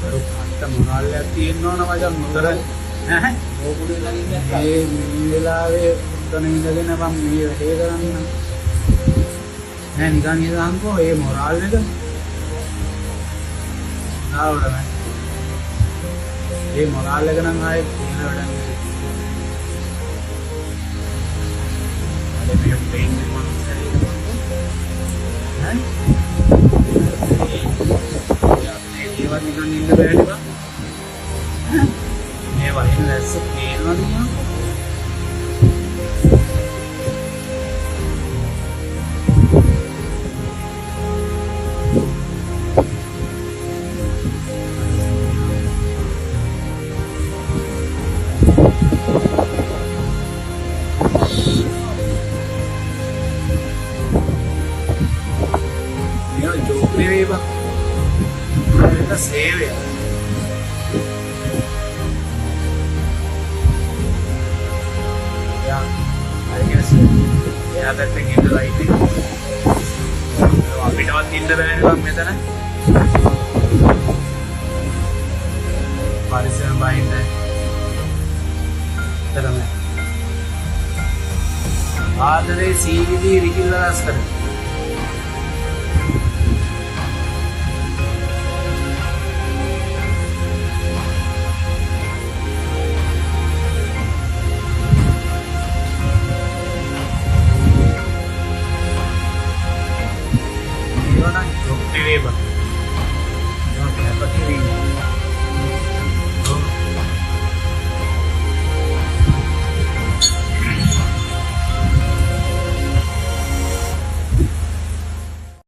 අත්ත මොනවාල්ලයක් තියෙන්න ඕන මචං මොකද ඈ ඕකුඩේ ළඟින් මේ වෙලාවේ උත්තර ඉඳගෙන මම මේ වැඩේ කරන්න නෑ නිකන් ඉඳන්කෝ ඒ මොරාල් එක ආවඩම ඒ මොරාල් එක නම් ආයේ කියන වැඩක් නෑ මේ පේන්නේ මොනසරේ ඈ ඒවා නිකන් ඉන්න බෑනේ බා මේ වහින දැස්ස පේනවද කියනවා Viva esta serie ya I guess yeah that thing in the lighting අපිටවත් ඉන්න බෑනේ මම මෙතන පරිසර බයින්ද තරම ආදරේ සීවිලි රිකිල්ලා රස කරේ Viva. Não, é para